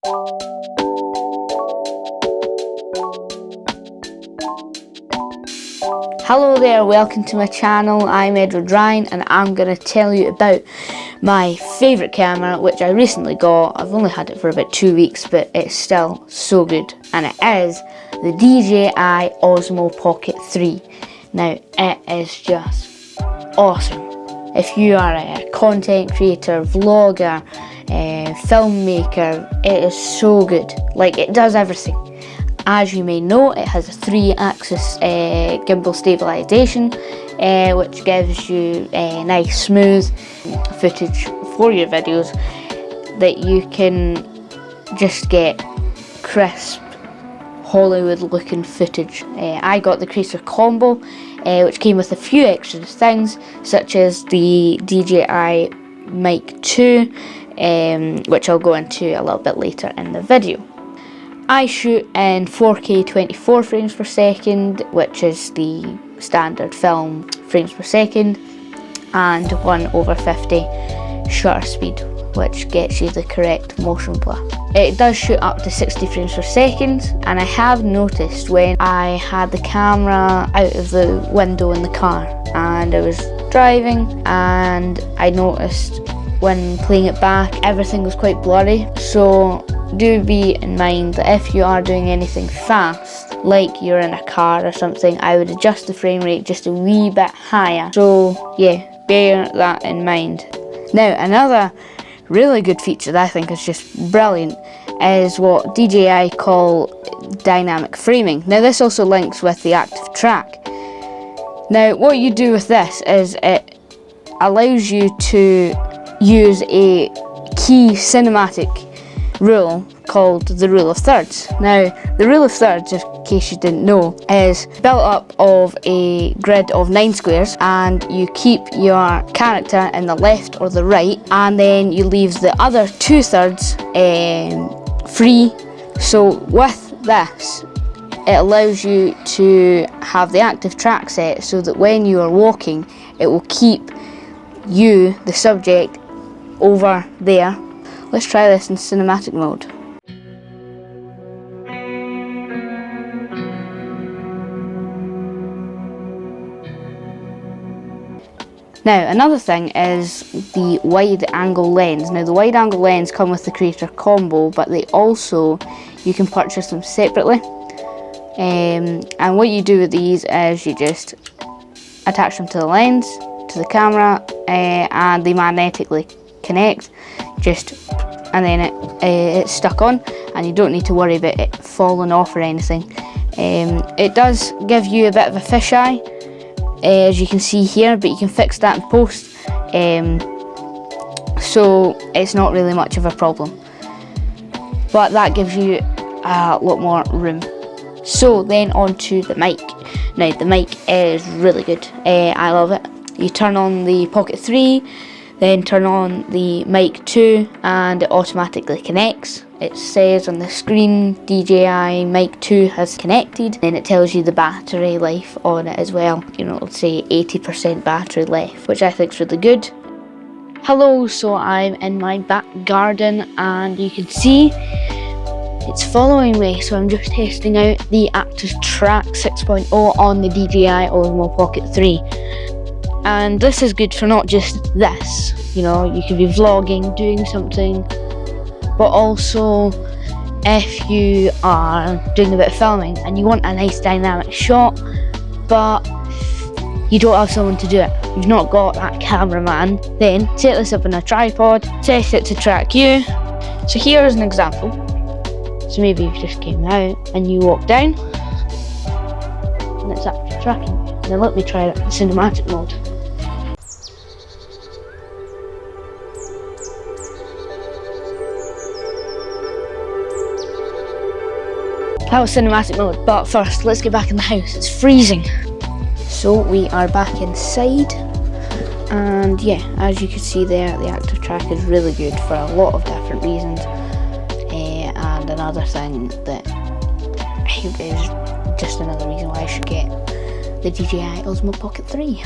Hello there, welcome to my channel. I'm Edward Ryan and I'm going to tell you about my favourite camera, which I recently got. I've only had it for about 2 weeks, but it's still so good, and it is the DJI Osmo Pocket 3. Now, it is just awesome. If you are a content creator, vlogger, filmmaker, it is so good. Like, it does everything. As you may know, it has a 3-axis gimbal stabilisation, which gives you nice smooth footage for your videos that you can just get crisp Hollywood looking footage. I got the Creator Combo, which came with a few extra things such as the DJI Mic 2, which I'll go into a little bit later in the video. I shoot in 4K 24 frames per second, which is the standard film frames per second, and 1/50 shutter speed, which gets you the correct motion blur. It does shoot up to 60 frames per second, and I have noticed when I had the camera out of the window in the car and I was driving, and I noticed when playing it back everything was quite blurry. So do be in mind that if you are doing anything fast, like you're in a car or something, I would adjust the frame rate just a wee bit higher. So yeah, bear that in mind. Now, another really good feature that I think is just brilliant is what DJI call dynamic framing. Now, this also links with the active track. Now, what you do with this is it allows you to use a key cinematic rule called the rule of thirds. Now, the rule of thirds, in case you didn't know, is built up of a grid of 9 squares, and you keep your character in the left or the right, and then you leave the other 2/3 free. So with this, it allows you to have the active track set so that when you are walking, it will keep you, the subject, over there. Let's try this in cinematic mode. Now, another thing is the wide angle lens. Now, the wide angle lens come with the Creator Combo, but they also, you can purchase them separately. And what you do with these is you just attach them to the lens, to the camera, and they magnetically connect, and then it's stuck on, and you don't need to worry about it falling off or anything. It does give you a bit of a fisheye, as you can see here, but you can fix that in post, so it's not really much of a problem, but that gives you a lot more room. So then on to the mic. Now, the mic is really good. I love it. You turn on the Pocket 3, then turn on the Mic 2, and it automatically connects. It says on the screen DJI Mic 2 has connected, and it tells you the battery life on it as well. You know, it'll say 80% battery life, which I think is really good. Hello, so I'm in my back garden, and you can see it's following me, so I'm just testing out the Active Track 6.0 on the DJI Osmo Pocket 3. And this is good for not just this, you know, you could be vlogging, doing something, but also if you are doing a bit of filming and you want a nice dynamic shot, but you don't have someone to do it, you've not got that cameraman, then set this up on a tripod, set it to track you. So here's an example. So maybe you just came out and you walk down, and it's actually tracking you. Now let me try it in cinematic mode. That was cinematic mode, but first let's get back in the house. It's freezing. So we are back inside, and yeah, as you can see there, the active track is really good for a lot of different reasons. And another thing that I think is just another reason why I should get the DJI Osmo Pocket 3.